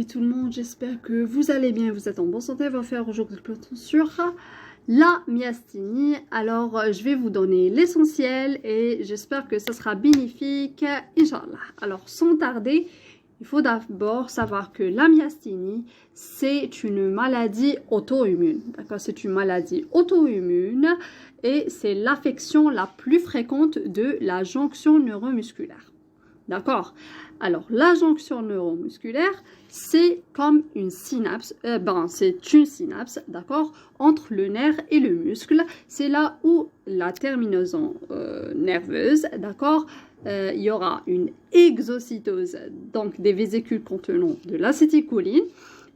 Salut tout le monde, j'espère que vous allez bien, vous êtes en bonne santé. On va faire aujourd'hui le plan sur la myasthénie. Alors, je vais vous donner l'essentiel et j'espère que ça sera bénéfique, Inch'Allah. Alors, sans tarder, il faut d'abord savoir que la myasthénie, c'est une maladie auto-immune. D'accord, c'est une maladie auto-immune et c'est l'affection la plus fréquente de la jonction neuromusculaire. D'accord. Alors, la jonction neuromusculaire, c'est comme une synapse, c'est une synapse, d'accord, entre le nerf et le muscle. C'est là où la terminaison nerveuse, d'accord, il y aura une exocytose, donc des vésicules contenant de l'acétylcholine.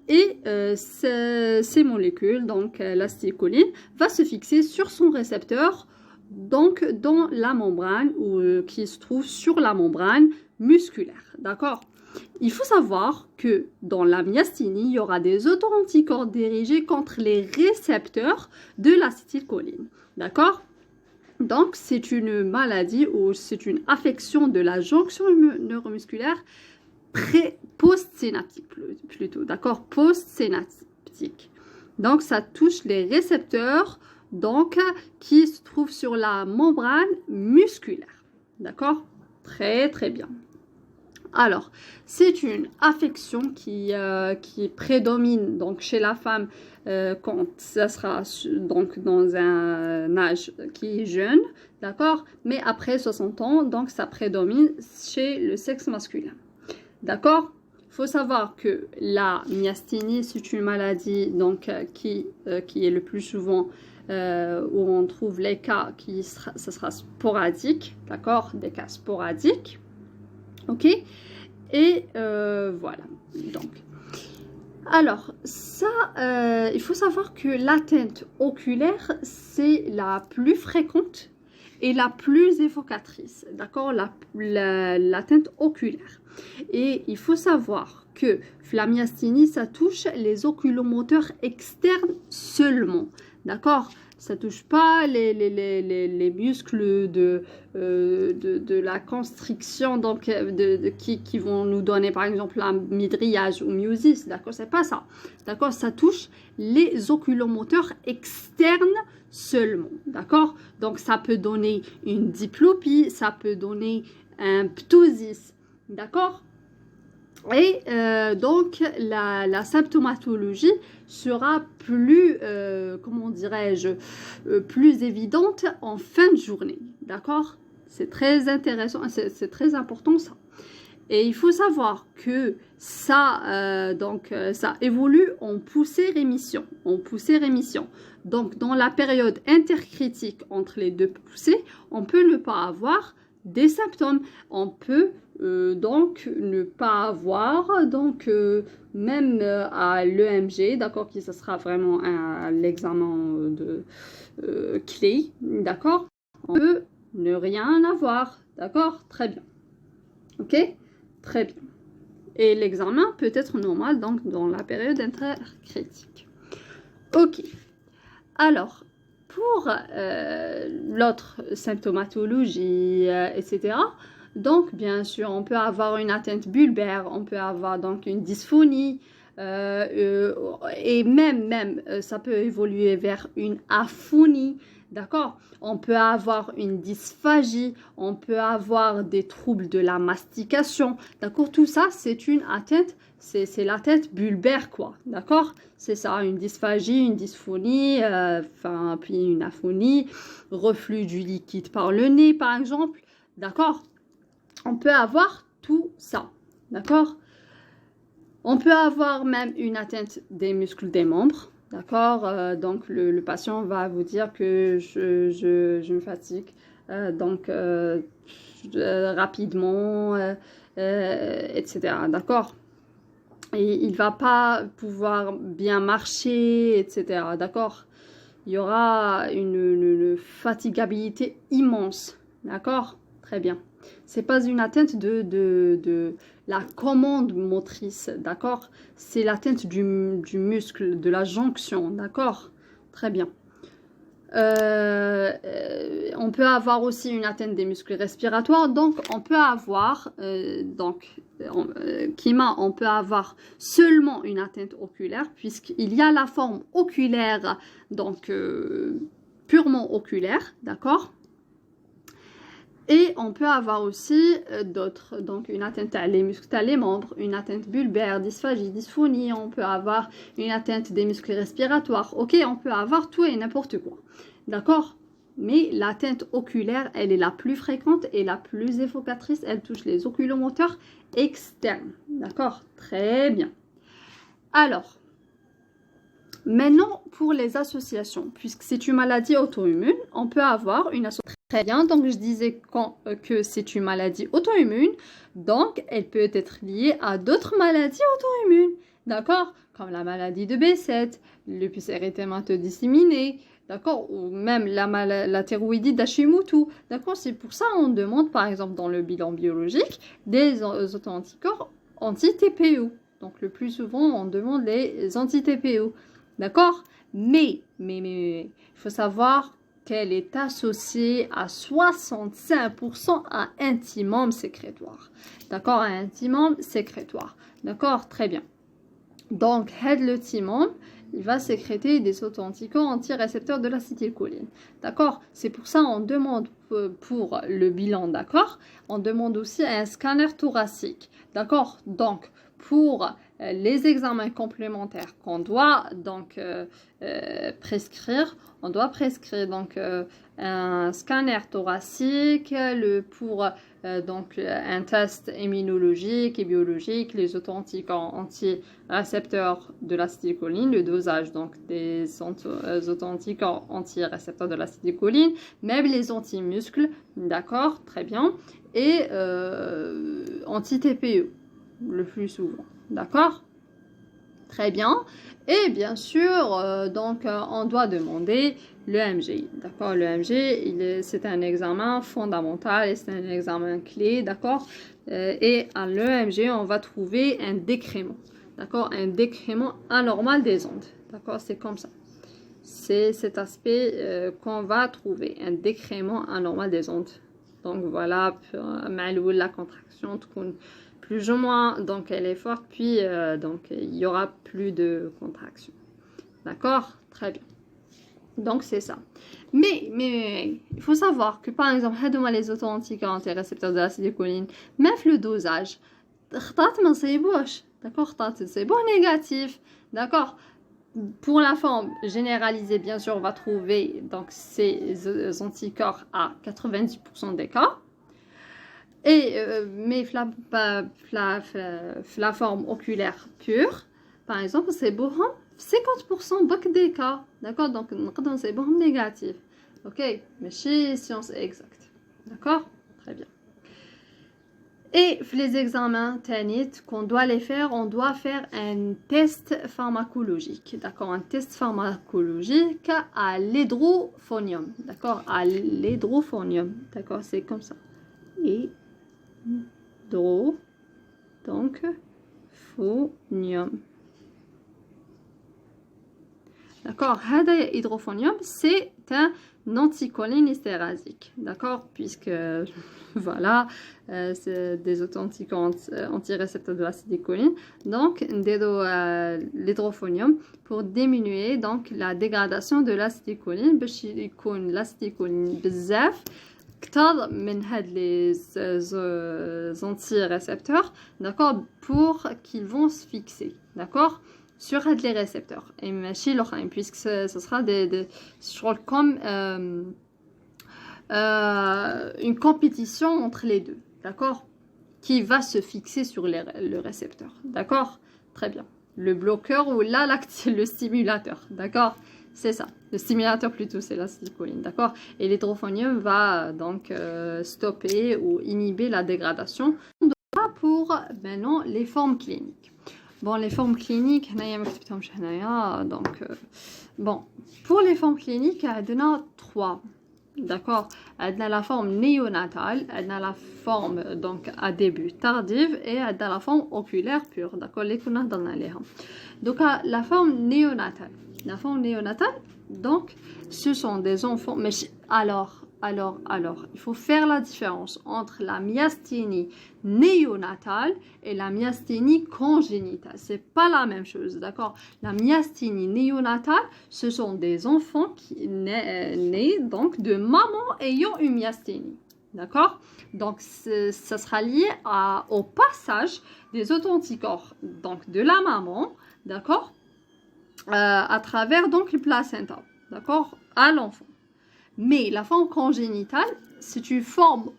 Et ces molécules, donc l'acétylcholine, va se fixer sur son récepteur, donc dans la membrane ou qui se trouve sur la membrane musculaire, d'accord. Il faut savoir que dans la myasthénie, il y aura des auto-anticorps dirigés contre les récepteurs de l'acétylcholine, d'accord. Donc c'est une maladie ou c'est une affection de la jonction neuromusculaire post-synaptique plutôt, d'accord, post-synaptique. Donc ça touche les récepteurs donc qui se trouvent sur la membrane musculaire, d'accord, très très bien. Alors, c'est une affection qui prédomine donc chez la femme quand ça sera donc dans un âge qui est jeune, d'accord, mais après 60 ans, donc ça prédomine chez le sexe masculin, d'accord. Il faut savoir que la myasthénie, c'est une maladie donc qui est le plus souvent où on trouve les cas ça sera sporadique, d'accord, des cas sporadiques. Ok, et voilà. Donc, alors ça, il faut savoir que l'atteinte oculaire, c'est la plus fréquente et la plus évocatrice, d'accord, l'atteinte oculaire. Et il faut savoir que la myasthénie, ça touche les oculomoteurs externes seulement, d'accord. Ça touche pas les muscles de la constriction, donc qui vont nous donner par exemple un midriage ou myosis, d'accord, c'est pas ça, d'accord, ça touche les oculomoteurs externes seulement, d'accord. Donc ça peut donner une diplopie, ça peut donner un ptosis, d'accord. Et donc la symptomatologie sera plus, comment dirais-je, plus évidente en fin de journée, d'accord. C'est très intéressant, c'est très important ça. Et il faut savoir que ça, ça évolue en poussée-rémission, Donc dans la période intercritique entre les deux poussées, on peut ne pas avoir des symptômes, on peut donc ne pas avoir donc même à l'EMG, d'accord, qui ce sera vraiment l'examen de clé, d'accord, on peut ne rien avoir, d'accord, très bien, ok, très bien. Et l'examen peut être normal donc dans la période intercritique. Ok, alors pour l'autre symptomatologie, etc. Donc, bien sûr, on peut avoir une atteinte bulbaire, on peut avoir donc une dysphonie, et même ça peut évoluer vers une aphonie, d'accord. On peut avoir une dysphagie, on peut avoir des troubles de la mastication, d'accord. Tout ça, c'est une atteinte, c'est l'atteinte bulbaire, quoi, d'accord. C'est ça, une dysphagie, une dysphonie, puis une aphonie, reflux du liquide par le nez, par exemple, d'accord. On peut avoir tout ça, d'accord. On peut avoir même une atteinte des muscles des membres, d'accord. Donc, le patient va vous dire que je me fatigue, rapidement, etc., d'accord. Et il ne va pas pouvoir bien marcher, etc., d'accord. Il y aura une fatigabilité immense, d'accord, très bien. C'est pas une atteinte de la commande motrice, d'accord. C'est l'atteinte du muscle, de la jonction, d'accord, très bien. On peut avoir aussi une atteinte des muscles respiratoires. Donc, on peut avoir, on peut avoir seulement une atteinte oculaire, puisqu'il y a la forme oculaire, donc purement oculaire, d'accord? Et on peut avoir aussi d'autres, donc une atteinte à les muscles, à les membres, une atteinte bulbaire, dysphagie, dysphonie, on peut avoir une atteinte des muscles respiratoires, ok, on peut avoir tout et n'importe quoi, d'accord? Mais l'atteinte oculaire, elle est la plus fréquente et la plus évocatrice, elle touche les oculomoteurs externes, d'accord? Très bien. Alors, maintenant, pour les associations, puisque c'est une maladie auto-immune, on peut avoir une association. Très bien, donc je disais que c'est une maladie auto-immune, donc elle peut être liée à d'autres maladies auto-immunes, d'accord? Comme la maladie de B7, le lupus érythémateux disséminé, d'accord? Ou même la thyroïdite d'Hashimoto, d'accord? C'est pour ça qu'on demande, par exemple, dans le bilan biologique, des auto-anticorps anti-TPO. Donc le plus souvent, on demande les anti-TPO, d'accord? Mais, il faut savoir qu'elle est associée à 65% à un thymome sécrétoire. D'accord? À un thymome sécrétoire. D'accord? Très bien. Donc, le thymome, il va sécréter des auto-anticorps anti-récepteurs de l'acétylcholine. D'accord? C'est pour ça qu'on demande pour le bilan, d'accord? On demande aussi un scanner thoracique. D'accord? Donc, pour les examens complémentaires qu'on doit donc prescrire, on doit prescrire donc un scanner thoracique pour donc un test immunologique et biologique, les auto-anticorps anti-récepteurs de l'acétylcholine, le dosage donc des auto-anticorps anti-récepteurs de l'acétylcholine, même les anti-muscles, d'accord, très bien, et anti-TPE le plus souvent, d'accord, très bien. Et bien sûr, donc on doit demander le MG, d'accord, le MG, c'est un examen fondamental et c'est un examen clé, d'accord, et à l'EMG, on va trouver un décrément, d'accord, un décrément anormal des ondes, d'accord, c'est comme ça. C'est cet aspect qu'on va trouver, un décrément anormal des ondes. Donc voilà, la contraction, plus ou moins, donc elle est forte, puis donc il y aura plus de contraction. D'accord? Très bien. Donc c'est ça. Mais il faut savoir que par exemple, les auto-anticorps anti-récepteurs de l'acétylcholine, même le dosage, d'accord, c'est bon négatif, d'accord. Pour la forme généralisée, bien sûr, on va trouver donc ces anticorps à 90% des cas. Et, mais la forme oculaire pure, par exemple, c'est bon 50% des cas. D'accord? Donc, c'est bon négatif. Ok? Mais chez science exacte. D'accord? Très bien. Et les examens TANIT qu'on doit les faire, on doit faire un test pharmacologique. D'accord? Un test pharmacologique à l'hydrophonium. D'accord? À l'hydrophonium. D'accord? C'est comme ça. Et donc phonium. D'accord, hydrophonium, c'est un anticholinésterasique. D'accord, puisque voilà, c'est des auto-anticorps anti-récepteurs de l'acétylcholine. Donc, l'hydrophonium pour diminuer donc la dégradation de l'acétylcholine, l'acétylcholine بزاف كتر من هاد les anti-récepteurs, d'accord, pour qu'ils vont se fixer, d'accord, sur les récepteurs et machine l'autre, puisque ce sera comme une compétition entre les deux, d'accord, qui va se fixer sur le récepteur, d'accord, très bien, le bloqueur ou là le stimulateur, d'accord. C'est ça, le stimulateur plutôt, c'est l'acétylcholine, d'accord. Et l'hydrophonium va donc stopper ou inhiber la dégradation. Pour maintenant les formes cliniques. Bon, les formes cliniques, donc bon, pour les formes cliniques, on a 3, d'accord. On a la forme néonatale, on a la forme donc à début tardive et on a la forme oculaire pure, d'accord. Les qu'on a dans les. Donc la forme néonatale. La forme néonatale, Donc, ce sont des enfants. Mais alors, il faut faire la différence entre la myasthénie néonatale et la myasthénie congénitale. C'est pas la même chose, d'accord? La myasthénie néonatale, ce sont des enfants qui nés donc de maman ayant une myasthénie. D'accord? Donc, ça sera lié au passage des auto-anticorps donc de la maman, d'accord? À travers donc le placenta, d'accord? À l'enfant. Mais la forme congénitale, c'est une forme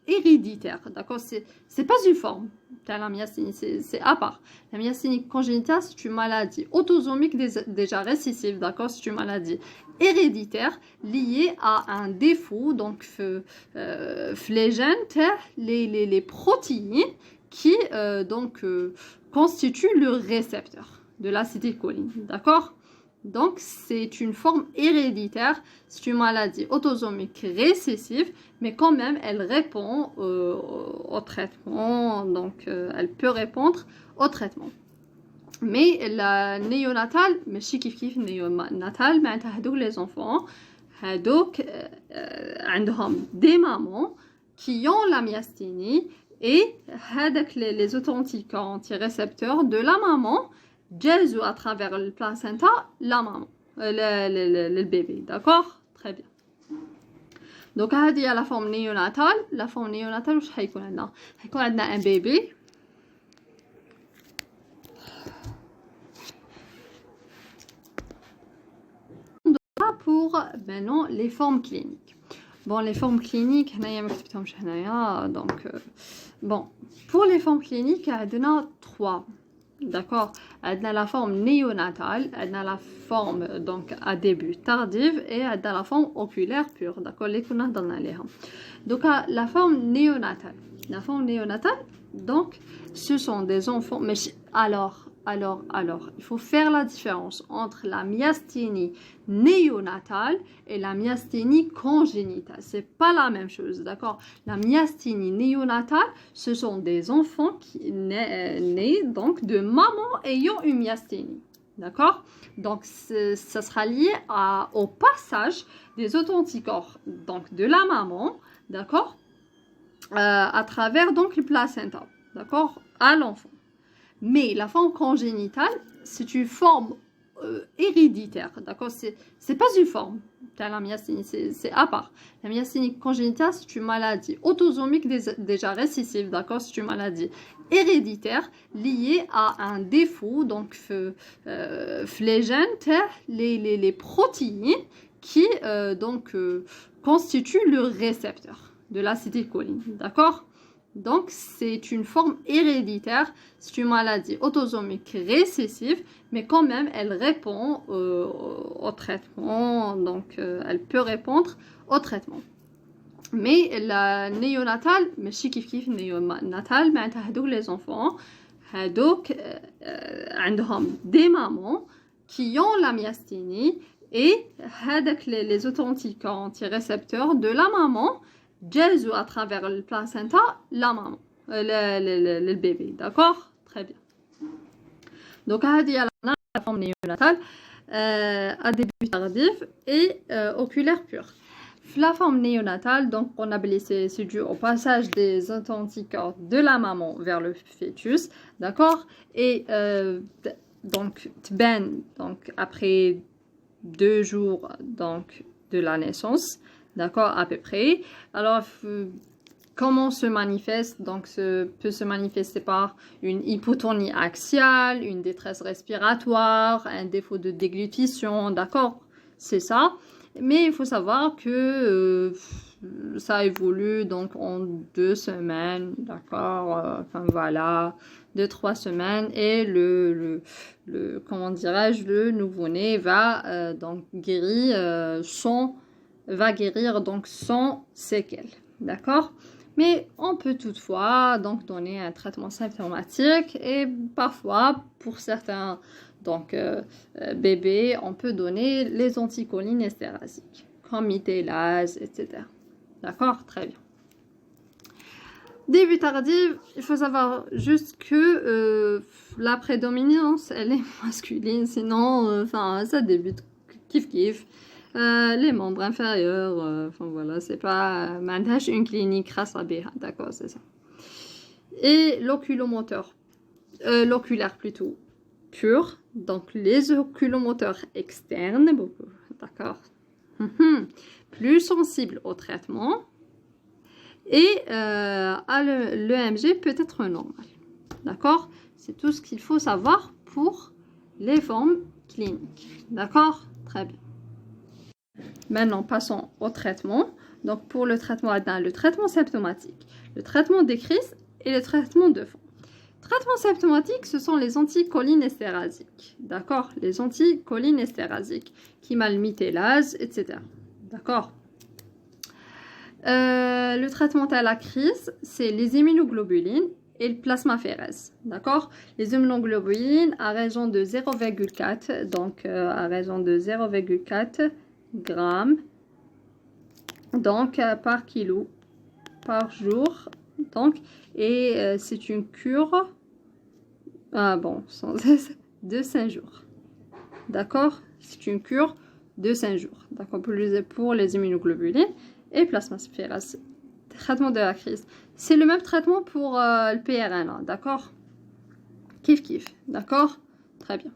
héréditaire, d'accord? C'est pas une forme, la myasthénie, c'est à part. La myasthénie congénitale, c'est une maladie autosomique déjà récessive, d'accord? C'est une maladie héréditaire liée à un défaut, donc les gènes, les protéines qui constituent le récepteur de l'acétylcholine, d'accord? Donc, c'est une forme héréditaire, c'est une maladie autosomique récessive, mais quand même, elle répond au traitement, donc elle peut répondre au traitement. Mais la néonatale, ماشي كيف néonatale, معناتها هذوك les enfants, هذوك عندهم des mamans qui ont la myasthénie et هذاك les authentiques antirécepteurs de la maman جازوا à travers le placenta la maman, le bébé, d'accord? Très bien. Donc هذه la forme néonatale. La forme néonatale واش حيكون عندنا؟ حيكون عندنا un bébé pour maintenant les formes cliniques. Bon, les formes cliniques, donc bon, pour les formes cliniques, il y en a 3. D'accord, elle a la forme néonatale, elle a la forme donc à début tardive et elle a la forme oculaire pure. D'accord, les qu'on a dans donc la forme néonatale, donc ce sont des enfants. Mais alors, il faut faire la différence entre la myasthénie néonatale et la myasthénie congénitale. C'est pas la même chose, d'accord? La myasthénie néonatale, ce sont des enfants qui nés donc de maman ayant une myasthénie, d'accord? Donc, ça sera lié au passage des auto-anticorps donc de la maman, d'accord? À travers donc le placenta, d'accord? À l'enfant. Mais la forme congénitale, c'est une forme héréditaire, d'accord? C'est pas une forme, la myasthénie, c'est à part. La myasthénie congénitale, c'est une maladie autosomique déjà récessive, d'accord? C'est une maladie héréditaire liée à un défaut, donc les gènes, les protéines qui constituent le récepteur de l'acétylcholine, d'accord? Donc, c'est une forme héréditaire, c'est une maladie autosomique récessive, mais quand même, elle répond au traitement, donc elle peut répondre au traitement. Mais la néonatale, ماشي كيف néonatale, معناتها هذوك les enfants, هذوك عندهم des mamans qui ont la myasthénie et هذاك les authentiques antirécepteurs de la maman جازوا à travers le placenta la maman, le bébé, d'accord? Très bien. Donc, هذه la forme néonatale à début tardif et oculaire pur. La forme néonatale, donc on a blessé, c'est dû au passage des anticorps de la maman vers le fœtus, d'accord? Et donc, donc après 2 jours donc de la naissance. D'accord, à peu près. Alors, comment se manifeste? Donc, peut se manifester par une hypotonie axiale, une détresse respiratoire, un défaut de déglutition, d'accord? C'est ça. Mais il faut savoir que ça évolue donc en 2 semaines, d'accord? Enfin, voilà, 2-3 semaines. Et comment dirais-je, le nouveau-né va donc guérir sans séquelles, d'accord? Mais on peut toutefois donc donner un traitement symptomatique et parfois pour certains donc bébés, on peut donner les anticholinésterasiques comme mitélase, etc. D'accord? Très bien. Début tardif, il faut savoir juste que la prédominance, elle est masculine, sinon ça débute Kif. Les membres inférieurs, enfin voilà, c'est pas une clinique rasabiha, d'accord, c'est ça. Et l'oculomoteur, l'oculaire plutôt pur, donc les oculomoteurs externes, d'accord, plus sensibles au traitement, et à l'EMG peut être normal, d'accord, c'est tout ce qu'il faut savoir pour les formes cliniques, d'accord, très bien. Maintenant, passons au traitement. Donc, pour le traitement ADN, le traitement symptomatique, le traitement des crises et le traitement de fond. Traitement symptomatique, ce sont les anticholinésterasiques. D'accord? Les anticholinésterasiques, chimalmitélase, etc. D'accord? Le traitement à la crise, c'est les immunoglobulines et le plasmaphéreuse. D'accord? Les immunoglobulines à raison de 0,4, donc à raison de 0,4 grammes donc par kilo par jour, donc, et c'est une cure de 5 jours, d'accord, c'est une cure de 5 jours, d'accord, pour les immunoglobulines et plasmaphéreuse. Traitement de la crise, c'est le même traitement pour le PRN, d'accord, kiff, d'accord, très bien.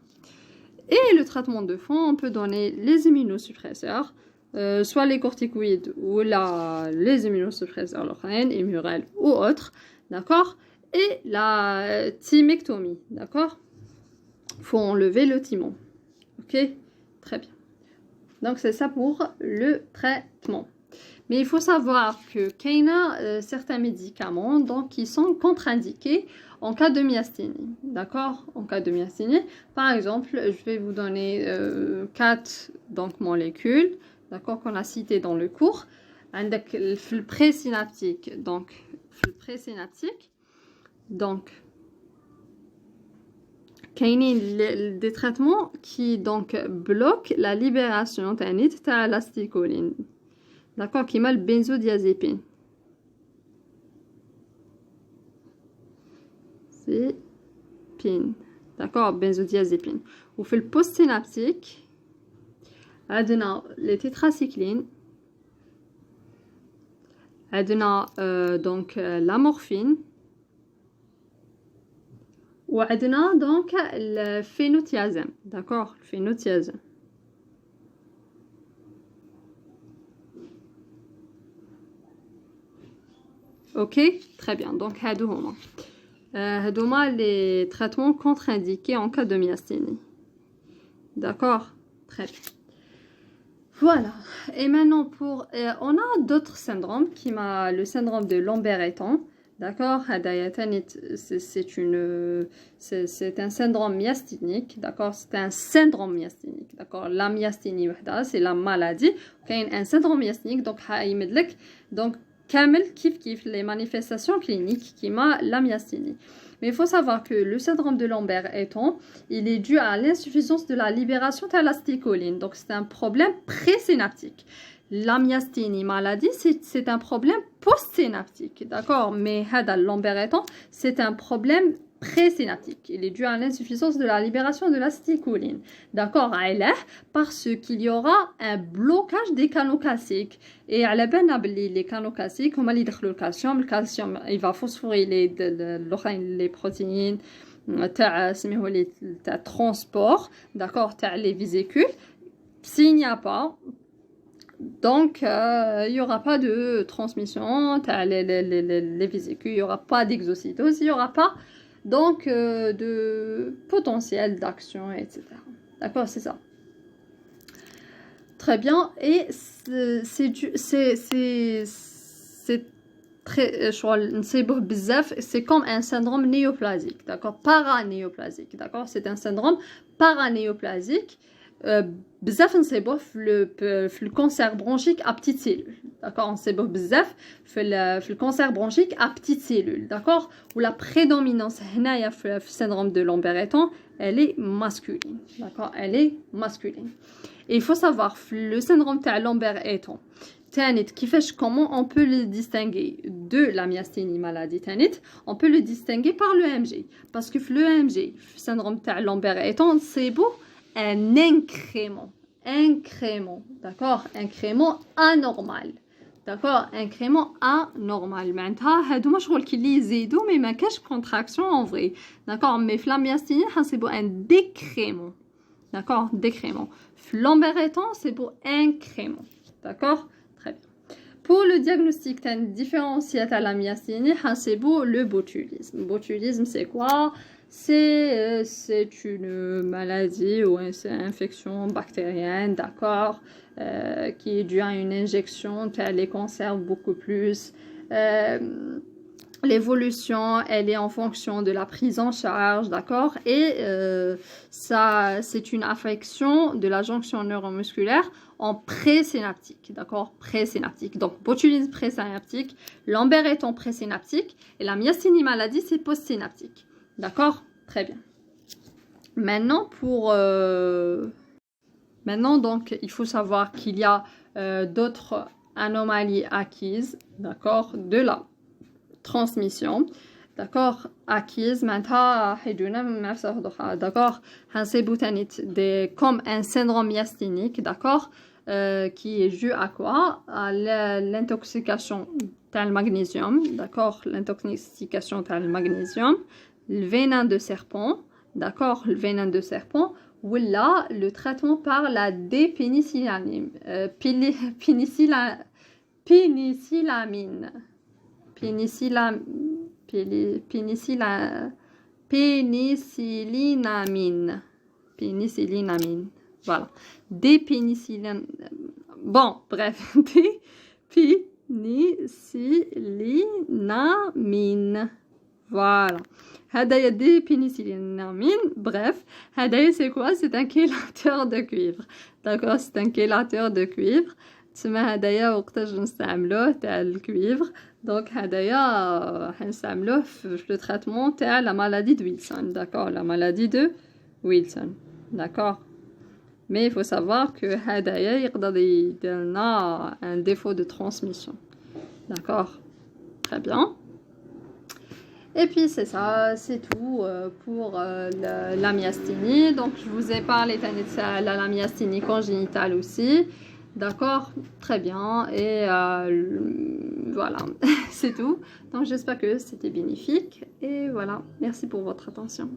Et le traitement de fond, on peut donner les immunosuppresseurs, soit les corticoïdes ou les immunosuppresseurs, l'oxane, Immurel ou autres, d'accord. Et la thymectomie, d'accord. Il faut enlever le thymon, ok, très bien. Donc c'est ça pour le traitement. Mais il faut savoir que qu'il y a certains médicaments donc, qui sont contre-indiqués en cas de myasthénie. D'accord? En cas de myasthénie, par exemple, je vais vous donner 4 donc, molécules qu'on a citées dans le cours. Le présynaptique. Donc, il y a des traitements qui donc, bloquent la libération de l'acétylcholine. D'accord, qui m'a le benzodiazépine. C'est PIN. D'accord, benzodiazépine. Ou fait le post-synaptique. Adena les tétracyclines. Adena donc la morphine. Ou adena donc le phénothiazème. D'accord, le phénothiazème. Ok, très bien. Donc, هادوما les traitements contre-indiqués en cas de myasthénie. D'accord, très bien. Voilà. Et maintenant, on a d'autres syndromes qui m'a le syndrome de Lambert-Eaton. D'accord, c'est un syndrome myasthénique. D'accord, c'est un syndrome myasthénique. D'accord, la myasthénie, c'est la maladie. Il y a un syndrome myasthénique. Donc Kamel kif les manifestations cliniques qui m'a la myasthénie. Mais il faut savoir que le syndrome de Lambert-Eaton, il est dû à l'insuffisance de la libération de l'acétylcholine. Donc c'est un problème présynaptique. La myasthénie maladie, c'est un problème postsynaptique. D'accord, mais Lambert-Eaton, c'est un problème présynaptique. Il est dû à l'insuffisance de la libération de l'acétylcholine. D'accord, parce qu'il y aura un blocage des canaux calciques. Et à la les canaux calciques, comment ils le calcium, il va phosphoryler les protéines, le transport, d'accord, les vésicules. S'il n'y a pas, donc il n'y aura pas de transmission, les vésicules, il n'y aura pas d'exocytose, il n'y aura pas donc de potentiel d'action, etc. D'accord, c'est ça. Très bien, et c'est très, c'est comme un syndrome néoplasique, d'accord, paranéoplasique, d'accord, c'est un syndrome paranéoplasique. بزاف نصيبوه في الكونسير برونشيك ا بتيت سيلول داكور نصيبوه بزاف في الكونسير برونشيك ا بتيت سيلول داكور ولا بريدومينانس هنايا في السيندروم دو لامبير-Eaton elle est masculine d'accord elle est masculine et il faut savoir le syndrome تاع لامبير-Eaton تانيت كيفاش comment on peut le distinguer de la myasthénie maladie تانيت on peut le distinguer par le EMG parce que le EMG syndrome تاع لامبير-Eaton نصيبوه un incrément incrément, d'accord, incrément anormal. D'accord, incrément anormal. معناتها هادو ما شغل كي اللي يزيدوا مي ما كاش كونتراكسيون en vrai. D'accord, mais في la myasthénie c'est pour un décrément. D'accord, décrément. L'embérétant c'est pour incrément. D'accord, très bien. Pour le diagnostic différentiel à la myasthénie c'est pour le botulisme. Botulisme c'est quoi? C'est une maladie ou une infection bactérienne, d'accord, qui est due à une injection, elle conserve beaucoup plus. L'évolution, elle est en fonction de la prise en charge, d'accord, et ça, c'est une affection de la jonction neuromusculaire en présynaptique, d'accord, présynaptique. Donc, botulisme présynaptique, l'embéréton présynaptique, et la myasthénie maladie, c'est postsynaptique. D'accord, très bien. Maintenant, Maintenant, donc, il faut savoir qu'il y a d'autres anomalies acquises, d'accord, de la transmission, d'accord, acquises. Maintenant, d'accord, comme un syndrome myasthénique, d'accord, qui est dû à quoi? À l'intoxication du magnésium, d'accord, l'intoxication du magnésium, le venin de serpent, d'accord, le venin de serpent, ou là, le traitement par la dépénicillamine, pénicillamine, pénicillinamine, voilà, dépénicillamine, bon, bref, dépénicillinamine, voilà. Hadaya dépénicillinamine, bref, Hadaya c'est quoi? C'est un chélateur de cuivre, d'accord, c'est un chélateur de cuivre. تسمى هدايا وقتاش نستعملوه تاع الكويفر دونك هدايا نستعملوه في لو تريتمون تاع لا مالادي دو ويلسون داكور لا مالادي دو ويلسون داكور مي il faut savoir que هدايا يقدر يديرلنا ان défaut de transmission d'accord très bien. Et puis c'est ça, c'est tout pour la myasthénie. Donc je vous ai parlé de la myasthénie congénitale aussi. D'accord, très bien. Et voilà, c'est tout. Donc j'espère que c'était bénéfique. Et voilà, merci pour votre attention.